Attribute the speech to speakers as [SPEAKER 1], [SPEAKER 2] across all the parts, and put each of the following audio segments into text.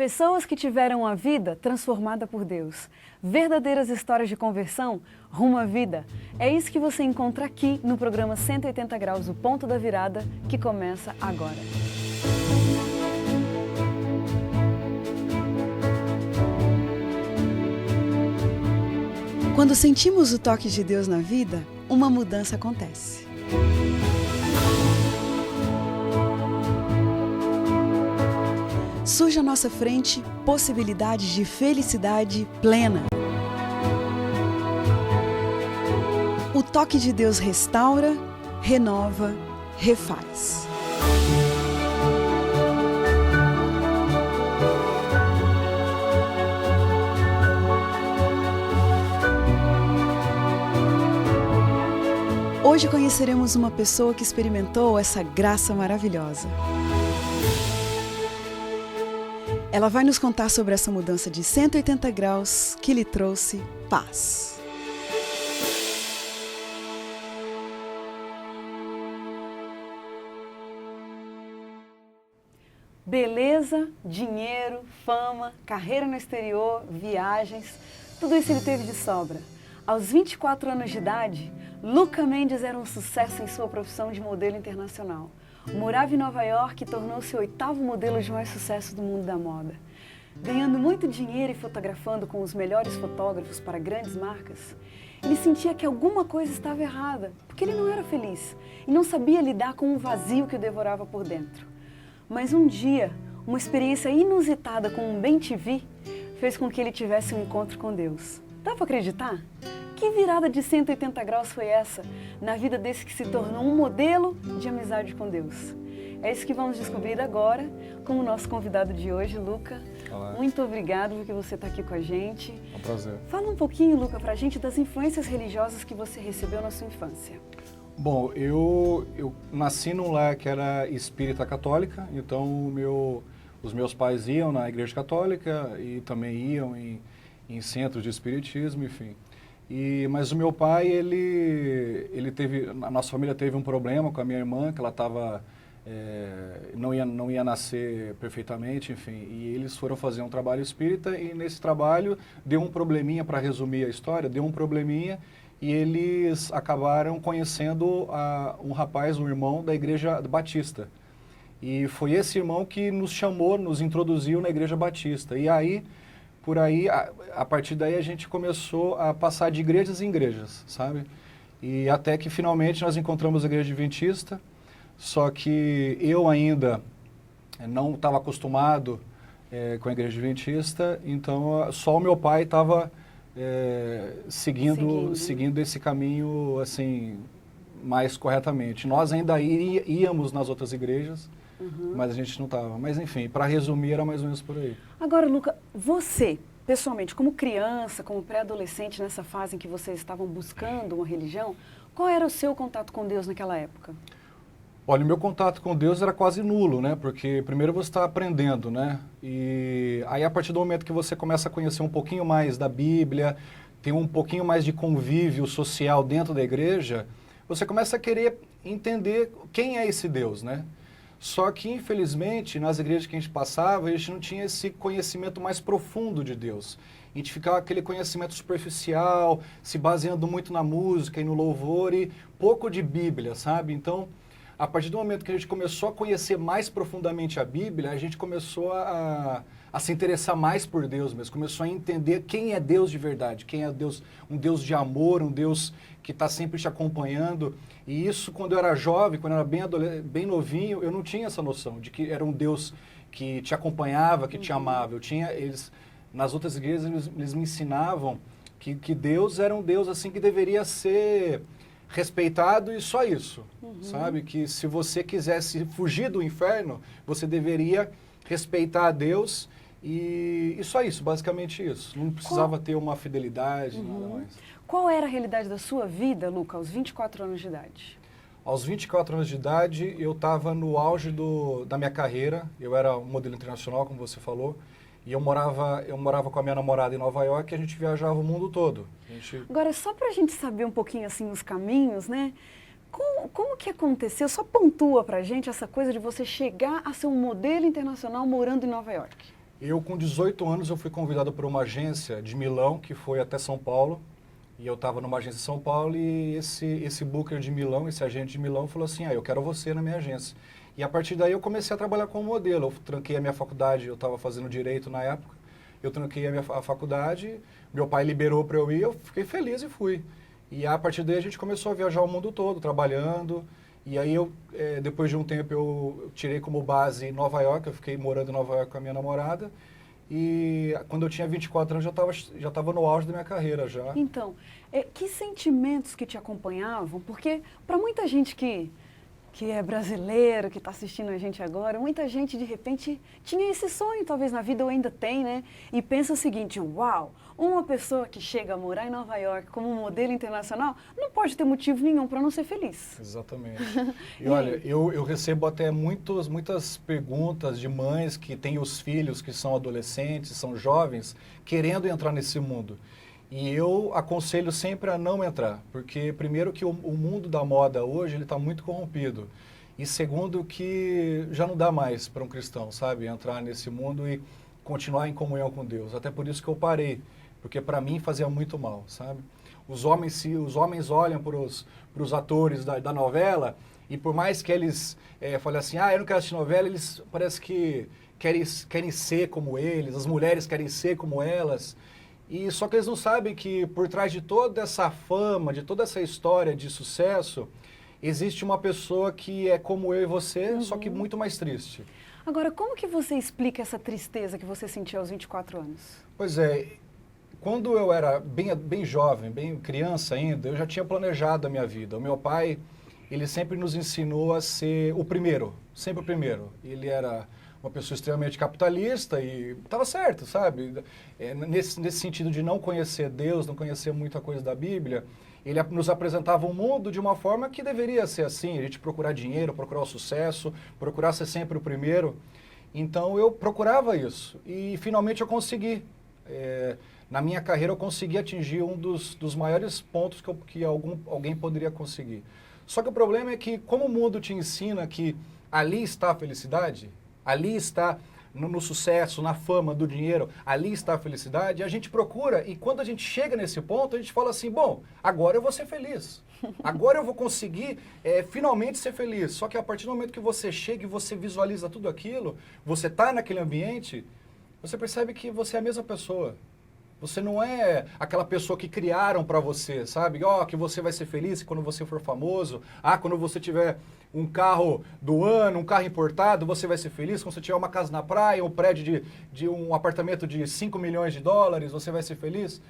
[SPEAKER 1] Pessoas que tiveram a vida transformada por Deus. Verdadeiras histórias de conversão rumo à vida. É isso que você encontra aqui no programa 180 Graus, o Ponto da Virada, que começa agora. Quando sentimos o toque de Deus na vida, uma mudança acontece. Surge à nossa frente possibilidades de felicidade plena. O toque de Deus restaura, renova, refaz. Hoje conheceremos uma pessoa que experimentou essa graça maravilhosa. Ela vai nos contar sobre essa mudança de 180 graus que lhe trouxe paz. Beleza, dinheiro, fama, carreira no exterior, viagens, tudo isso ele teve de sobra. Aos 24 anos de idade, Luca Mendes era um sucesso em sua profissão de modelo internacional. Morava em Nova York e tornou-se o 8º modelo de mais sucesso do mundo da moda. Ganhando muito dinheiro e fotografando com os melhores fotógrafos para grandes marcas, ele sentia que alguma coisa estava errada, porque ele não era feliz e não sabia lidar com um vazio que o devorava por dentro. Mas um dia, uma experiência inusitada com um bem-te-vi fez com que ele tivesse um encontro com Deus. Dá para acreditar? Que virada de 180 graus foi essa na vida desse que se tornou um modelo de amizade com Deus? É isso que vamos descobrir agora com o nosso convidado de hoje, Luca.
[SPEAKER 2] Olá.
[SPEAKER 1] Muito obrigado porque você está aqui com a gente.
[SPEAKER 2] É um prazer.
[SPEAKER 1] Fala um pouquinho, Luca, para a gente das influências religiosas que você recebeu na sua infância.
[SPEAKER 2] Bom, eu nasci num lar que era espírita católica, então os meus pais iam na igreja católica e também iam em centros de espiritismo, enfim. Mas o meu pai, a nossa família teve um problema com a minha irmã, que ela estava, não ia nascer perfeitamente, enfim. E eles foram fazer um trabalho espírita e nesse trabalho deu um probleminha, para resumir a história, deu um probleminha e eles acabaram conhecendo um rapaz, um irmão da igreja batista. E foi esse irmão que nos chamou, nos introduziu na igreja batista. E aí, por aí, a partir daí a gente começou a passar de igrejas em igrejas, sabe? E até que finalmente nós encontramos a igreja adventista, só que eu ainda não estava acostumado com a igreja adventista, então só o meu pai estava seguindo esse caminho assim mais corretamente. Nós ainda íamos nas outras igrejas, mas a gente não estava. Mas enfim, para resumir, era mais ou menos por aí.
[SPEAKER 1] Agora, Luca, você, pessoalmente, como criança, como pré-adolescente, nessa fase em que vocês estavam buscando uma religião, qual era o seu contato com Deus naquela época?
[SPEAKER 2] Olha, o meu contato com Deus era quase nulo, né? Porque primeiro você está aprendendo, né? E aí, a partir do momento que você começa a conhecer um pouquinho mais da Bíblia, tem um pouquinho mais de convívio social dentro da igreja, você começa a querer entender quem é esse Deus, né? Só que, infelizmente, nas igrejas que a gente passava, a gente não tinha esse conhecimento mais profundo de Deus. A gente ficava aquele conhecimento superficial, se baseando muito na música e no louvor e pouco de Bíblia, sabe? Então, a partir do momento que a gente começou a conhecer mais profundamente a Bíblia, a gente começou a se interessar mais por Deus mesmo, começou a entender quem é Deus de verdade, quem é Deus, um Deus de amor, um Deus que está sempre te acompanhando. E isso, quando eu era jovem, quando eu era bem novinho, eu não tinha essa noção de que era um Deus que te acompanhava, que te amava. Nas outras igrejas, eles me ensinavam que Deus era um Deus assim que deveria ser respeitado e só isso, sabe? Que se você quisesse fugir do inferno, você deveria respeitar a Deus e só isso, basicamente isso. Não precisava ter uma fidelidade, nada mais.
[SPEAKER 1] Qual era a realidade da sua vida, Luca, aos 24 anos de idade?
[SPEAKER 2] Aos 24 anos de idade, eu estava no auge da minha carreira. Eu era um modelo internacional, como você falou. E eu morava com a minha namorada em Nova York e a gente viajava o mundo todo.
[SPEAKER 1] Agora, só para a gente saber um pouquinho assim os caminhos, né? Como que aconteceu? Só pontua pra gente essa coisa de você chegar a ser um modelo internacional morando em Nova York.
[SPEAKER 2] Eu, com 18 anos, eu fui convidado por uma agência de Milão, que foi até São Paulo. E eu estava numa agência em São Paulo e esse booker de Milão, esse agente de Milão, falou assim, eu quero você na minha agência. E a partir daí eu comecei a trabalhar como modelo. Eu tranquei a minha faculdade, eu estava fazendo Direito na época. Eu tranquei a faculdade, meu pai liberou para eu ir, eu fiquei feliz e fui. E a partir daí a gente começou a viajar o mundo todo, trabalhando. E aí depois de um tempo eu tirei como base Nova York, eu fiquei morando em Nova York com a minha namorada. E quando eu tinha 24 anos já estava no auge da minha carreira já.
[SPEAKER 1] Então, que sentimentos que te acompanhavam? Porque para muita gente que é brasileiro, que está assistindo a gente agora, muita gente de repente tinha esse sonho, talvez na vida ou ainda tem, né? E pensa o seguinte, uau, uma pessoa que chega a morar em Nova York como modelo internacional não pode ter motivo nenhum para não ser feliz.
[SPEAKER 2] Exatamente. E olha, eu recebo até muitas perguntas de mães que têm os filhos que são adolescentes, são jovens, querendo entrar nesse mundo. E eu aconselho sempre a não entrar, porque primeiro que o mundo da moda hoje ele está muito corrompido. E segundo que já não dá mais para um cristão, sabe, entrar nesse mundo e continuar em comunhão com Deus. Até por isso que eu parei, porque para mim fazia muito mal, sabe? Os homens olham para os atores da novela e por mais que eles falem assim, eu não quero assistir novela, eles parece que querem ser como eles, as mulheres querem ser como elas. E só que eles não sabem que por trás de toda essa fama, de toda essa história de sucesso, existe uma pessoa que é como eu e você, só que muito mais triste.
[SPEAKER 1] Agora, como que você explica essa tristeza que você sentiu aos 24 anos?
[SPEAKER 2] Pois é, quando eu era bem jovem, bem criança ainda, eu já tinha planejado a minha vida. O meu pai, ele sempre nos ensinou a ser o primeiro, sempre o primeiro. Ele era uma pessoa extremamente capitalista e estava certo, sabe? Nesse sentido de não conhecer Deus, não conhecer muita coisa da Bíblia, ele nos apresentava um mundo de uma forma que deveria ser assim, a gente procurar dinheiro, procurar o sucesso, procurar ser sempre o primeiro. Então eu procurava isso e finalmente eu consegui. Na minha carreira eu consegui atingir um dos maiores pontos que alguém poderia conseguir. Só que o problema é que como o mundo te ensina que ali está a felicidade, ali está no sucesso, na fama, do dinheiro, ali está a felicidade, a gente procura e quando a gente chega nesse ponto, a gente fala assim, bom, agora eu vou ser feliz, agora eu vou conseguir finalmente ser feliz. Só que a partir do momento que você chega e você visualiza tudo aquilo, você está naquele ambiente, você percebe que você é a mesma pessoa. Você não é aquela pessoa que criaram para você, sabe? Que você vai ser feliz quando você for famoso. Quando você tiver um carro do ano, um carro importado, você vai ser feliz. Quando você tiver uma casa na praia, um prédio de um apartamento de 5 milhões de dólares, você vai ser feliz.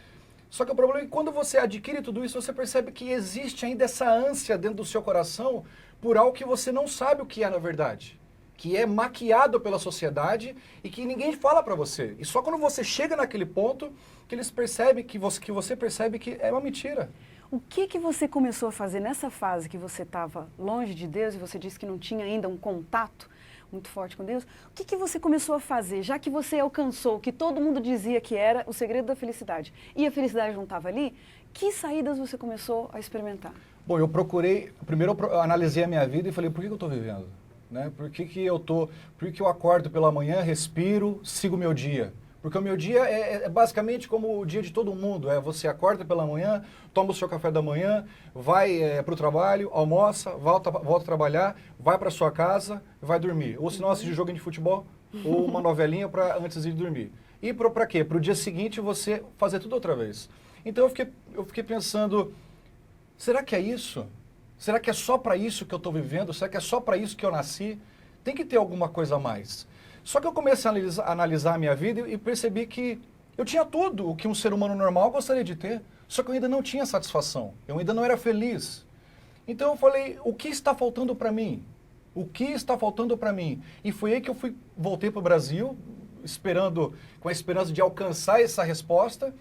[SPEAKER 2] Só que o problema é que quando você adquire tudo isso, você percebe que existe ainda essa ânsia dentro do seu coração por algo que você não sabe o que é na verdade. Que é maquiado pela sociedade e que ninguém fala para você. E só quando você chega naquele ponto que eles percebem, que você percebe que é uma mentira.
[SPEAKER 1] O que você começou a fazer nessa fase que você estava longe de Deus e você disse que não tinha ainda um contato muito forte com Deus? O que você começou a fazer, já que você alcançou o que todo mundo dizia que era o segredo da felicidade e a felicidade não estava ali? Que saídas você começou a experimentar?
[SPEAKER 2] Bom, primeiro eu analisei a minha vida e falei, por que eu estou vivendo? Né? Por que eu acordo pela manhã, respiro, sigo o meu dia? Porque o meu dia é basicamente como o dia de todo mundo. Você acorda pela manhã, toma o seu café da manhã, vai para o trabalho, almoça, volta a trabalhar, vai para sua casa, vai dormir. Ou se não, assiste jogo de futebol ou uma novelinha antes de dormir. E para quê? Para o dia seguinte você fazer tudo outra vez. Então eu fiquei pensando, será que é isso? Será que é só para isso que eu estou vivendo? Será que é só para isso que eu nasci? Tem que ter alguma coisa a mais. Só que eu comecei a analisar a minha vida e percebi que eu tinha tudo o que um ser humano normal gostaria de ter, só que eu ainda não tinha satisfação, eu ainda não era feliz. Então eu falei, o que está faltando para mim? O que está faltando para mim? E foi aí que voltei para o Brasil, com a esperança de alcançar essa resposta,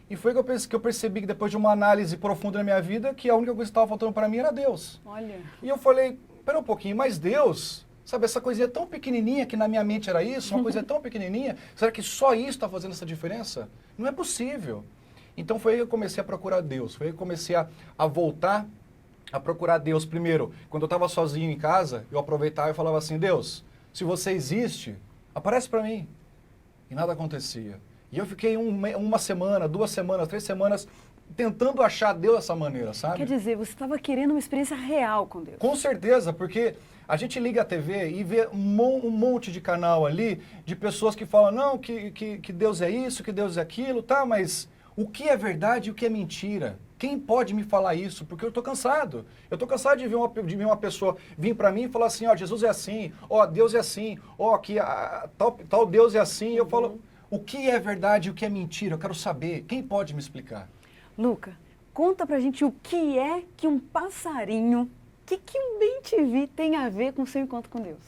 [SPEAKER 2] e foi que eu percebi que depois de uma análise profunda na minha vida, que a única coisa que estava faltando para mim era Deus.
[SPEAKER 1] Olha.
[SPEAKER 2] E eu falei, espera um pouquinho, mas Deus... Sabe, essa coisinha tão pequenininha que na minha mente era isso, uma coisa tão pequenininha, será que só isso está fazendo essa diferença? Não é possível. Então foi aí que eu comecei a procurar Deus, foi aí que eu comecei a voltar a procurar Deus. Primeiro, quando eu estava sozinho em casa, eu aproveitava e falava assim, Deus, se você existe, aparece para mim. E nada acontecia. E eu fiquei uma semana, 2 semanas, 3 semanas tentando achar Deus dessa maneira, sabe?
[SPEAKER 1] Quer dizer, você estava querendo uma experiência real com Deus.
[SPEAKER 2] Com certeza, porque a gente liga a TV e vê um monte de canal ali de pessoas que falam, não, que Deus é isso, que Deus é aquilo, tá, mas o que é verdade e o que é mentira? Quem pode me falar isso? Porque eu estou cansado. Eu estou cansado de ver uma pessoa vir para mim e falar assim, ó, Jesus é assim, ó, Deus é assim, ó, que tal Deus é assim. E eu falo, o que é verdade e o que é mentira? Eu quero saber. Quem pode me explicar?
[SPEAKER 1] Luca, conta pra gente o que é que um passarinho, que um bem-te-vi tem a ver com o seu encontro com Deus?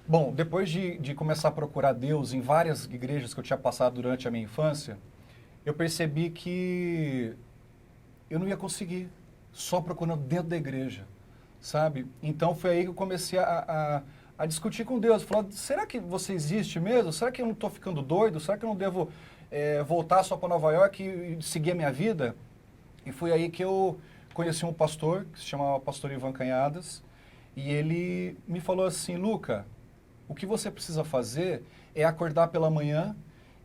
[SPEAKER 2] Bom, depois de começar a procurar Deus em várias igrejas que eu tinha passado durante a minha infância, eu percebi que eu não ia conseguir só procurando dentro da igreja, sabe? Então foi aí que eu comecei a discutir com Deus. Falar, será que você existe mesmo? Será que eu não estou ficando doido? Será que eu não devo voltar só para Nova York e seguir a minha vida? E foi aí que eu conheci um pastor, que se chamava Pastor Ivan Canhadas, e ele me falou assim, Luca, o que você precisa fazer é acordar pela manhã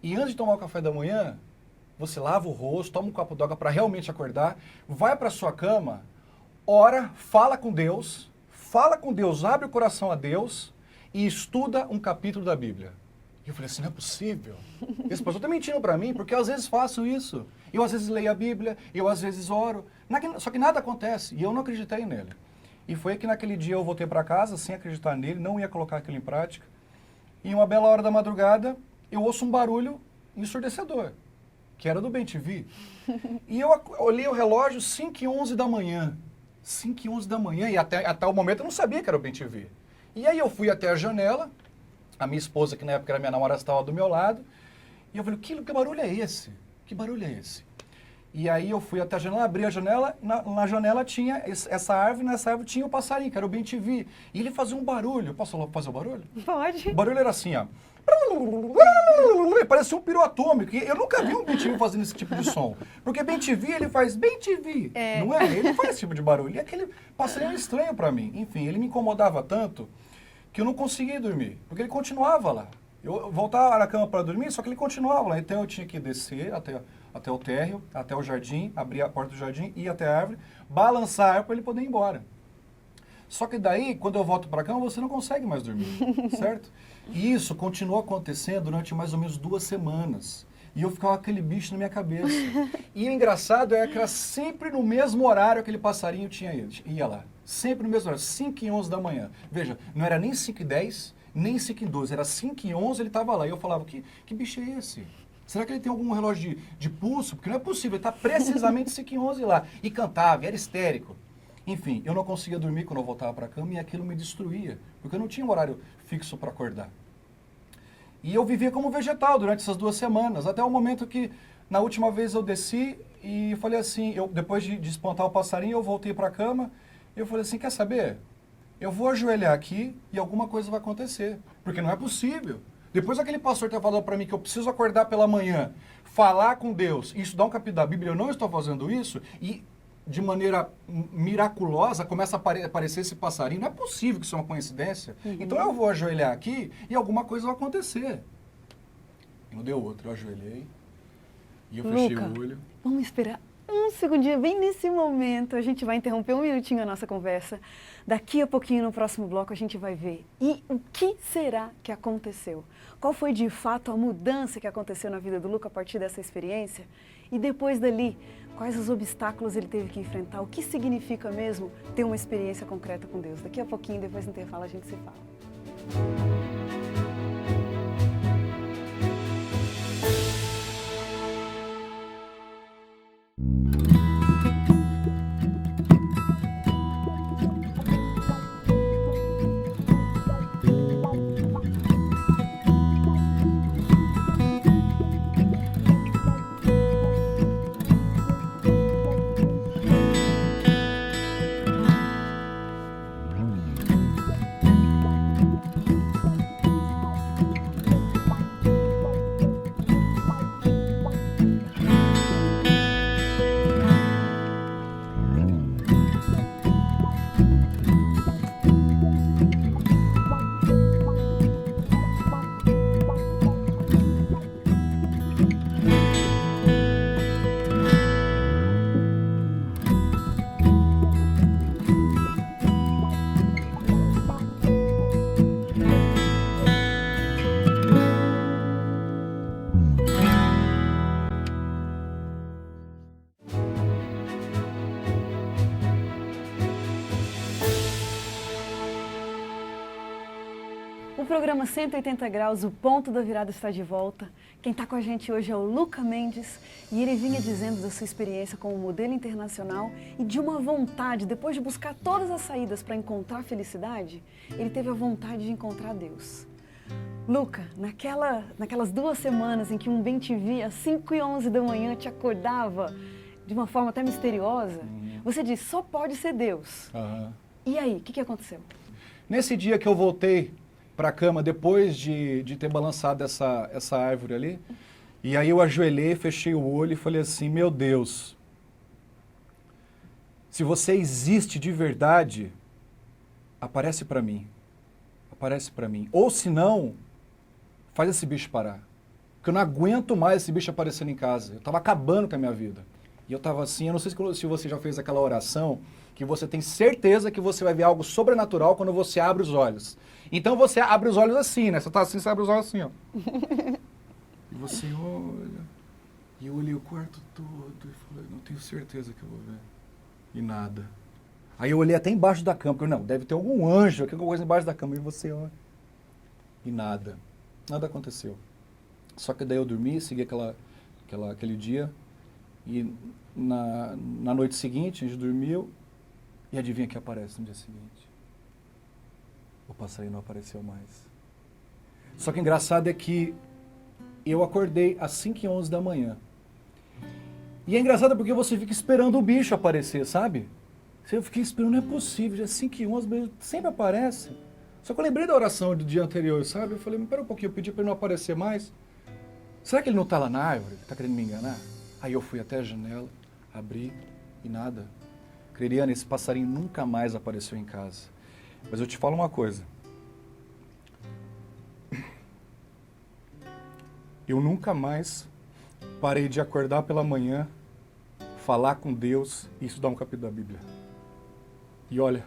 [SPEAKER 2] e antes de tomar o café da manhã, você lava o rosto, toma um copo d'água para realmente acordar, vai para sua cama, ora, fala com Deus, abre o coração a Deus e estuda um capítulo da Bíblia. E eu falei assim, não é possível. Esse pastor está mentindo para mim, porque eu às vezes faço isso. Eu às vezes leio a Bíblia, eu às vezes oro, só que nada acontece e eu não acreditei nele. E foi que naquele dia eu voltei para casa sem acreditar nele, não ia colocar aquilo em prática. E uma bela hora da madrugada, eu ouço um barulho ensurdecedor, que era do BenTV. E eu olhei o relógio 5h11 da manhã. 5h11 da manhã, e até o momento eu não sabia que era o BenTV. E aí eu fui até a janela, a minha esposa, que na época era minha namorada, estava do meu lado, e eu falei, que barulho é esse? Que barulho é esse? E aí eu fui até a janela, abri a janela, na janela tinha essa árvore, nessa árvore tinha o passarinho, que era o BenTV. E ele fazia um barulho. Posso fazer o barulho?
[SPEAKER 1] Pode.
[SPEAKER 2] O barulho era assim, ó. Parecia um piro atômico. Eu nunca vi um BenTV fazendo esse tipo de som. Porque BenTV, ele faz BenTV, não é? Ele faz esse tipo de barulho. E aquele passarinho era estranho para mim. Enfim, ele me incomodava tanto que eu não conseguia dormir. Porque ele continuava lá. Eu voltava na cama para dormir, só que ele continuava lá. Então eu tinha que descer até o térreo, até o jardim, abrir a porta do jardim, ir até a árvore, balançar para ele poder ir embora. Só que daí, quando eu volto para a cama, você não consegue mais dormir, certo? E isso continuou acontecendo durante mais ou menos 2 semanas. E eu ficava com aquele bicho na minha cabeça. E o engraçado é que era sempre no mesmo horário que aquele passarinho ia lá. Sempre no mesmo horário, 5h11 da manhã. Veja, não era nem 5h10, nem 5h12, era 5h11 ele estava lá. E eu falava, que bicho é esse? Será que ele tem algum relógio de pulso? Porque não é possível, ele está precisamente 5h11 lá. E cantava, era histérico. Enfim, eu não conseguia dormir quando eu voltava para a cama e aquilo me destruía, porque eu não tinha um horário fixo para acordar. E eu vivia como vegetal durante essas 2 semanas, até o momento que, na última vez eu desci e falei assim, depois de espantar o passarinho, eu voltei para a cama e eu falei assim, quer saber? Eu vou ajoelhar aqui e alguma coisa vai acontecer, porque não é possível. Depois aquele pastor ter falado para mim que eu preciso acordar pela manhã, falar com Deus e estudar um capítulo da Bíblia, eu não estou fazendo isso, e de maneira miraculosa começa a aparecer esse passarinho. Não é possível que isso é uma coincidência. Então eu vou ajoelhar aqui e alguma coisa vai acontecer. E não deu outro, eu ajoelhei e eu fechei o olho.
[SPEAKER 1] Vamos esperar um segundinho, bem nesse momento a gente vai interromper 1 minutinho a nossa conversa. Daqui a pouquinho, no próximo bloco, a gente vai ver. E o que será que aconteceu? Qual foi, de fato, a mudança que aconteceu na vida do Luca a partir dessa experiência? E depois dali, quais os obstáculos ele teve que enfrentar? O que significa mesmo ter uma experiência concreta com Deus? Daqui a pouquinho, depois do intervalo, a gente se fala. programa 180 Graus, o Ponto da Virada está de volta. Quem está com a gente hoje é o Luca Mendes e ele vinha dizendo da sua experiência como modelo internacional e de uma vontade, depois de buscar todas as saídas para encontrar felicidade, ele teve a vontade de encontrar Deus. Luca, naquelas 2 semanas em que um bem-te-vi às 5h11 da manhã te acordava de uma forma até misteriosa, você disse, só pode ser Deus. E aí, o que aconteceu?
[SPEAKER 2] Nesse dia que eu voltei para a cama, depois de ter balançado essa árvore ali, e aí eu ajoelhei, fechei o olho e falei assim, meu Deus, se você existe de verdade, aparece para mim. Aparece para mim. Ou se não, faz esse bicho parar. Porque eu não aguento mais esse bicho aparecendo em casa. Eu estava acabando com a minha vida. E eu estava assim, eu não sei se você já fez aquela oração, que você tem certeza que você vai ver algo sobrenatural quando você abre os olhos. Então você abre os olhos assim, né? Você está assim, você abre os olhos assim, ó. E você olha. E eu olhei o quarto todo e falei, não tenho certeza que eu vou ver. E nada. Aí eu olhei até embaixo da cama, porque não, deve ter algum anjo, alguma coisa embaixo da cama. E você olha. E nada. Nada aconteceu. Só que daí eu dormi, segui aquele dia. E na noite seguinte, a gente dormiu. E adivinha que aparece no dia seguinte? O passarinho não apareceu mais. Só que o engraçado é que eu acordei às 5h11 da manhã. E é engraçado porque você fica esperando o bicho aparecer, sabe? Eu fiquei esperando, não é possível, já é 5h11, sempre aparece. Só que eu lembrei da oração do dia anterior, sabe? Eu falei, espera um pouquinho, eu pedi para ele não aparecer mais. Será que ele não está lá na árvore? Está querendo me enganar? Aí eu fui até a janela, abri e nada. Creriana, esse passarinho nunca mais apareceu em casa. Mas eu te falo uma coisa. Eu nunca mais parei de acordar pela manhã, falar com Deus e estudar um capítulo da Bíblia. E olha,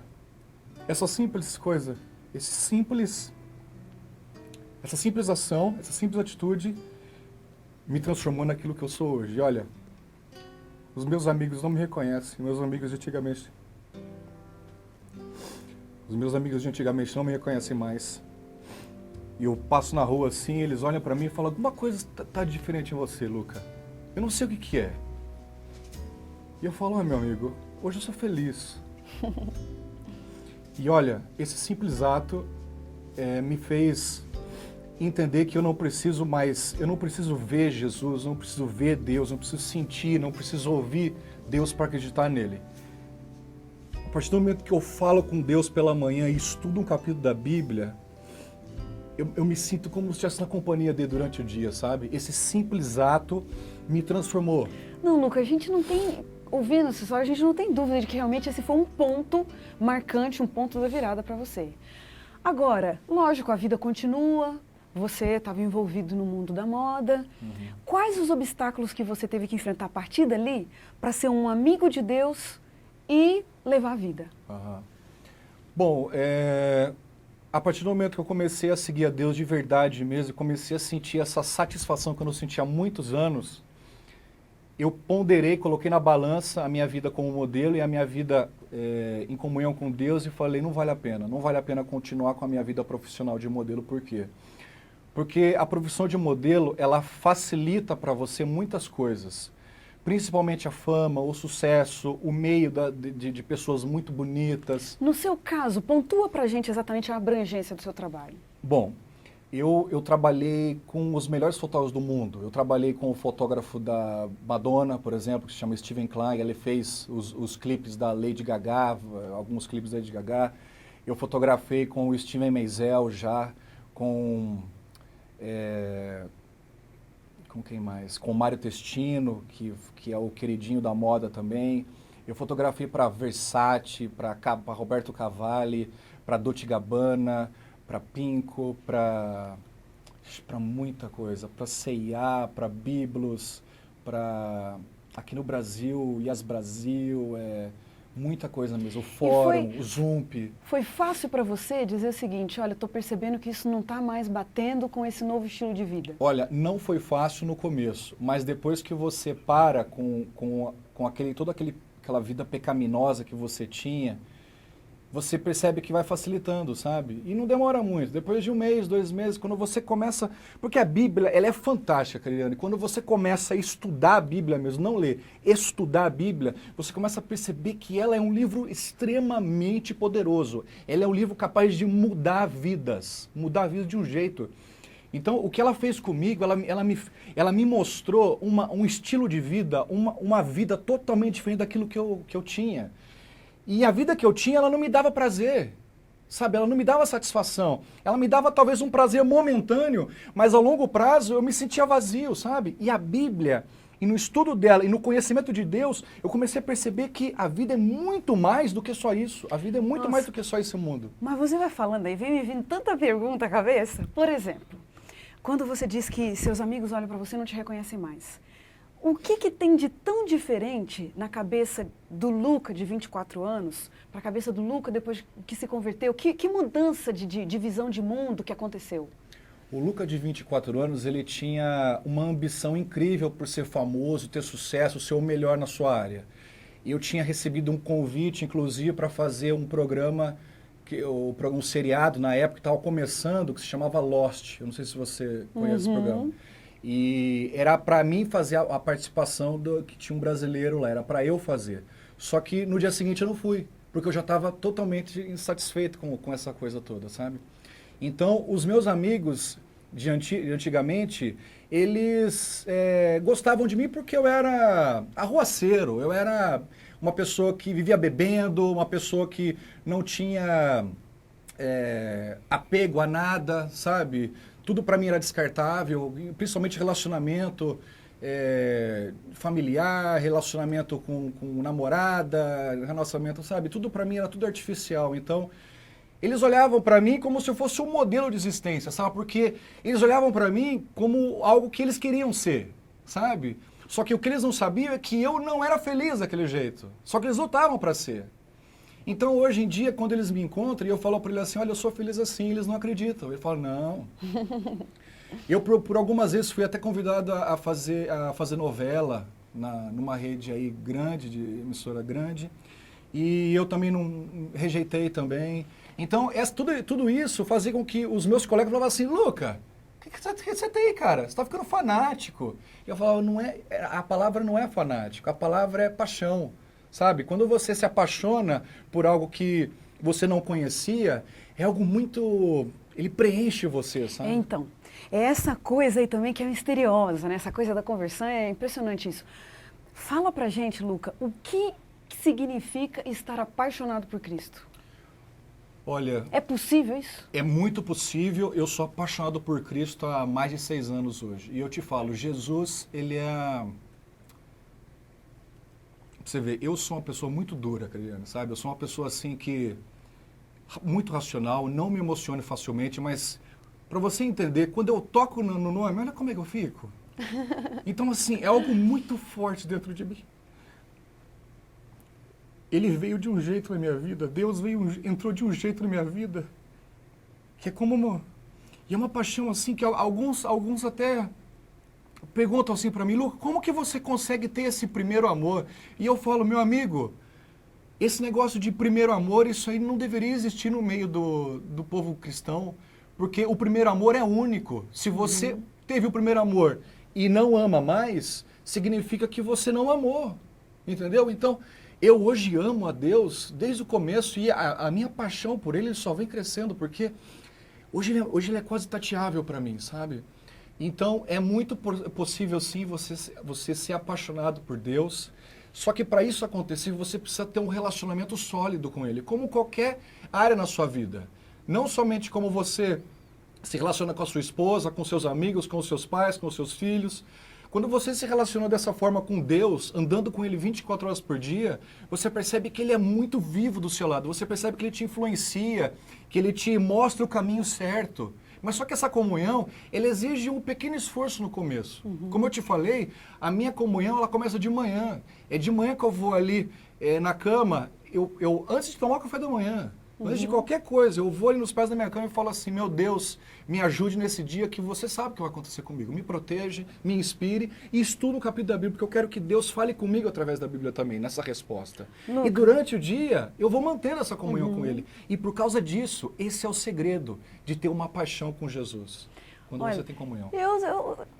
[SPEAKER 2] essa simples coisa, essa simples ação, essa simples atitude me transformou naquilo que eu sou hoje. E olha, os meus amigos não me reconhecem, meus amigos de antigamente não me reconhecem mais. E eu passo na rua assim, eles olham pra mim e falam, alguma coisa tá diferente em você, Luca. Eu não sei o que é. E eu falo, meu amigo, hoje eu sou feliz. E olha, esse simples ato me fez entender que eu não preciso ver Jesus, não preciso ver Deus, não preciso sentir, não preciso ouvir Deus para acreditar nele. A partir do momento que eu falo com Deus pela manhã e estudo um capítulo da Bíblia, eu me sinto como se estivesse na companhia dele durante o dia, sabe? Esse simples ato me transformou.
[SPEAKER 1] Não, Luca, a gente não tem, ouvindo essa história, a gente não tem dúvida de que realmente esse foi um ponto marcante, um ponto da virada para você. Agora, lógico, a vida continua, você estava envolvido no mundo da moda. Quais os obstáculos que você teve que enfrentar a partir dali para ser um amigo de Deus e levar a vida?
[SPEAKER 2] Bom, a partir do momento que eu comecei a seguir a Deus de verdade mesmo, comecei a sentir essa satisfação que eu não sentia há muitos anos, eu ponderei, coloquei na balança a minha vida como modelo e a minha vida em comunhão com Deus e falei, não vale a pena continuar com a minha vida profissional de modelo. Por quê? Porque a profissão de modelo, ela facilita para você muitas coisas, principalmente a fama, o sucesso, o meio de pessoas muito bonitas.
[SPEAKER 1] No seu caso, pontua pra gente exatamente a abrangência do seu trabalho.
[SPEAKER 2] Bom, eu trabalhei com os melhores fotógrafos do mundo. Eu trabalhei com o fotógrafo da Madonna, por exemplo, que se chama Steven Klein. Ele fez os clipes da Lady Gaga, alguns clipes da Lady Gaga. Eu fotografei com o Steven Meisel já, com quem mais? Com o Mário Testino, que é o queridinho da moda também. Eu fotografei para Versace, para Roberto Cavalli, para Dolce & Gabbana, para Pinko, para muita coisa, para C&A, para Biblos, para aqui no Brasil, Yas Brasil, muita coisa mesmo, o Fórum, o Zump.
[SPEAKER 1] Foi fácil para você dizer o seguinte, olha, estou percebendo que isso não está mais batendo com esse novo estilo de vida?
[SPEAKER 2] Olha, não foi fácil no começo, mas depois que você para com toda aquela vida pecaminosa que você tinha, você percebe que vai facilitando, sabe? E não demora muito. Depois de 1 mês, 2 meses, quando você começa... Porque a Bíblia, ela é fantástica, Cariane. Quando você começa a estudar a Bíblia mesmo, não ler, estudar a Bíblia, você começa a perceber que ela é um livro extremamente poderoso. Ela é um livro capaz de mudar vidas de um jeito. Então, o que ela fez comigo, ela me mostrou um estilo de vida, uma vida totalmente diferente daquilo que eu tinha. E a vida que eu tinha, ela não me dava prazer, sabe? Ela não me dava satisfação. Ela me dava talvez um prazer momentâneo, mas a longo prazo eu me sentia vazio, sabe? E a Bíblia, e no estudo dela, e no conhecimento de Deus, eu comecei a perceber que a vida é muito mais do que só isso. A vida é muito mais do que só esse mundo.
[SPEAKER 1] Mas você vai falando aí, vem me vindo tanta pergunta à cabeça. Por exemplo, quando você diz que seus amigos olham para você e não te reconhecem mais, o que tem de tão diferente na cabeça do Luca, de 24 anos, para a cabeça do Luca depois que se converteu? Que mudança de visão de mundo que aconteceu?
[SPEAKER 2] O Luca, de 24 anos, ele tinha uma ambição incrível por ser famoso, ter sucesso, ser o melhor na sua área. Eu tinha recebido um convite, inclusive, para fazer um programa, um seriado na época que estava começando, que se chamava Lost. Eu não sei se você conhece esse programa. E era para mim fazer a participação que tinha um brasileiro lá, era para eu fazer. Só que no dia seguinte eu não fui, porque eu já estava totalmente insatisfeito com essa coisa toda, sabe? Então, os meus amigos de antigamente, eles gostavam de mim porque eu era arruaceiro, eu era uma pessoa que vivia bebendo, uma pessoa que não tinha apego a nada, sabe? Tudo para mim era descartável, principalmente relacionamento familiar, relacionamento com namorada, relacionamento, sabe? Tudo para mim era tudo artificial. Então, eles olhavam para mim como se eu fosse um modelo de existência, sabe? Porque eles olhavam para mim como algo que eles queriam ser, sabe? Só que o que eles não sabiam é que eu não era feliz daquele jeito. Só que eles lutavam para ser. Então, hoje em dia, quando eles me encontram, e eu falo para eles assim, olha, eu sou feliz assim, eles não acreditam. Ele fala, não. Eu, por algumas vezes, fui até convidado a fazer novela numa rede aí grande, de emissora grande, e eu também não rejeitei também. Então, tudo isso fazia com que os meus colegas falavam assim, Luca, o que você tem, cara? Você está ficando fanático. Eu falava, a palavra não é fanático, a palavra é paixão. Sabe, quando você se apaixona por algo que você não conhecia, é algo muito... ele preenche você, sabe?
[SPEAKER 1] Então, é essa coisa aí também que é misteriosa, né? Essa coisa da conversão, é impressionante isso. Fala pra gente, Luca, o que significa estar apaixonado por Cristo?
[SPEAKER 2] Olha...
[SPEAKER 1] é possível isso?
[SPEAKER 2] É muito possível. Eu sou apaixonado por Cristo há mais de 6 anos hoje. E eu te falo, Jesus, ele é... Você vê, eu sou uma pessoa muito dura, Cariane, sabe? Eu sou uma pessoa assim que... muito racional, não me emociono facilmente, mas para você entender, quando eu toco no nome, olha como é que eu fico. Então, assim, é algo muito forte dentro de mim. Ele veio de um jeito na minha vida, Deus entrou de um jeito na minha vida, que é como uma... E é uma paixão assim que alguns até... perguntam assim para mim, Luca, como que você consegue ter esse primeiro amor? E eu falo, meu amigo, esse negócio de primeiro amor, isso aí não deveria existir no meio do povo cristão, porque o primeiro amor é único. Se você teve o primeiro amor e não ama mais, significa que você não amou, entendeu? Então, eu hoje amo a Deus desde o começo e a minha paixão por Ele só vem crescendo, porque hoje ele é quase tateável para mim, sabe? Então, é muito possível, sim, você ser apaixonado por Deus, só que para isso acontecer, você precisa ter um relacionamento sólido com Ele, como qualquer área na sua vida. Não somente como você se relaciona com a sua esposa, com seus amigos, com os seus pais, com os seus filhos. Quando você se relaciona dessa forma com Deus, andando com Ele 24 horas por dia, você percebe que Ele é muito vivo do seu lado, você percebe que Ele te influencia, que Ele te mostra o caminho certo. Mas só que essa comunhão, ela exige um pequeno esforço no começo. Como eu te falei, a minha comunhão, ela começa de manhã. É de manhã que eu vou ali na cama, eu antes de tomar o café da manhã. Antes de qualquer coisa, eu vou ali nos pés da minha cama e falo assim, meu Deus, me ajude nesse dia que você sabe o que vai acontecer comigo. Me proteja, me inspire e estudo o capítulo da Bíblia, porque eu quero que Deus fale comigo através da Bíblia também, nessa resposta.
[SPEAKER 1] Luca.
[SPEAKER 2] E durante o dia, eu vou mantendo essa comunhão com Ele. E por causa disso, esse é o segredo de ter uma paixão com Jesus. Quando
[SPEAKER 1] Olha,
[SPEAKER 2] você tem comunhão.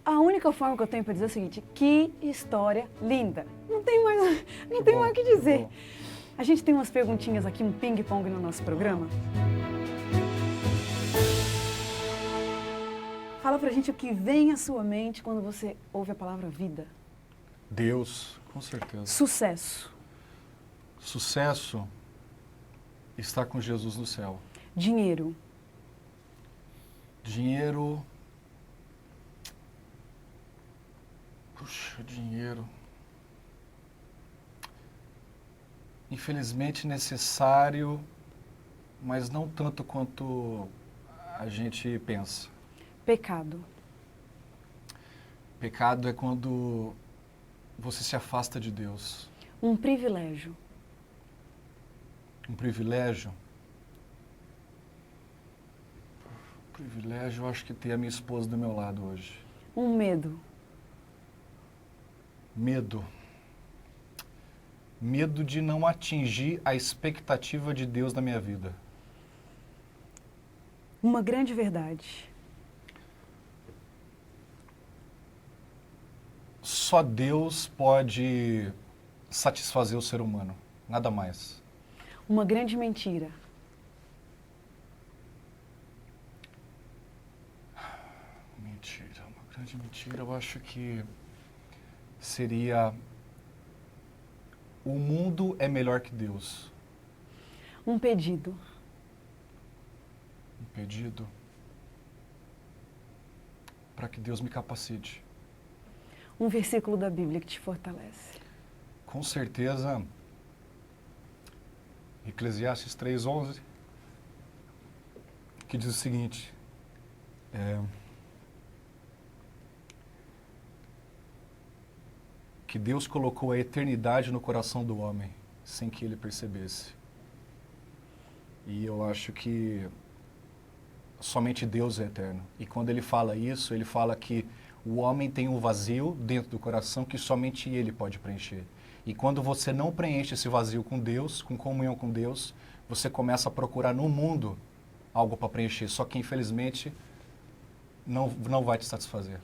[SPEAKER 1] A única forma que eu tenho para dizer é o seguinte, que história linda. Não tem mais o que dizer.
[SPEAKER 2] Bom.
[SPEAKER 1] A gente tem umas perguntinhas aqui, um ping-pong no nosso programa. Fala pra gente o que vem à sua mente quando você ouve a palavra vida.
[SPEAKER 2] Deus, com certeza.
[SPEAKER 1] Sucesso.
[SPEAKER 2] Sucesso está com Jesus no céu.
[SPEAKER 1] Dinheiro.
[SPEAKER 2] Dinheiro... Puxa, dinheiro... Infelizmente necessário, mas não tanto quanto a gente pensa.
[SPEAKER 1] Pecado.
[SPEAKER 2] Pecado é quando você se afasta de Deus.
[SPEAKER 1] Um privilégio.
[SPEAKER 2] Um privilégio. Privilégio, eu acho que ter a minha esposa do meu lado hoje.
[SPEAKER 1] Um medo.
[SPEAKER 2] Medo. Medo de não atingir a expectativa de Deus na minha vida.
[SPEAKER 1] Uma grande verdade.
[SPEAKER 2] Só Deus pode satisfazer o ser humano, nada mais.
[SPEAKER 1] Uma grande mentira.
[SPEAKER 2] Mentira, uma grande mentira, eu acho que seria... O mundo é melhor que Deus.
[SPEAKER 1] Um pedido.
[SPEAKER 2] Um pedido para que Deus me capacite.
[SPEAKER 1] Um versículo da Bíblia que te fortalece.
[SPEAKER 2] Com certeza, Eclesiastes 3:11, que diz o seguinte, que Deus colocou a eternidade no coração do homem, sem que ele percebesse. E eu acho que somente Deus é eterno. E quando ele fala isso, ele fala que o homem tem um vazio dentro do coração que somente ele pode preencher. E quando você não preenche esse vazio com Deus, com comunhão com Deus, você começa a procurar no mundo algo para preencher. Só que, infelizmente, não vai te satisfazer.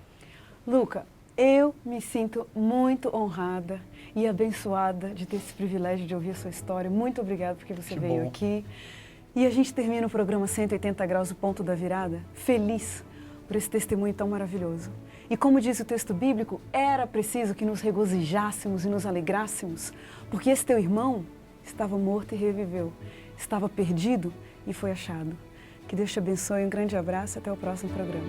[SPEAKER 1] Luca, eu me sinto muito honrada e abençoada de ter esse privilégio de ouvir a sua história. Muito obrigada porque você
[SPEAKER 2] Que
[SPEAKER 1] veio
[SPEAKER 2] bom.
[SPEAKER 1] aqui. E a gente termina o programa 180 Graus, o Ponto da Virada, feliz por esse testemunho tão maravilhoso. E como diz o texto bíblico, era preciso que nos regozijássemos e nos alegrássemos, porque esse teu irmão estava morto e reviveu, estava perdido e foi achado. Que Deus te abençoe, um grande abraço e até o próximo programa.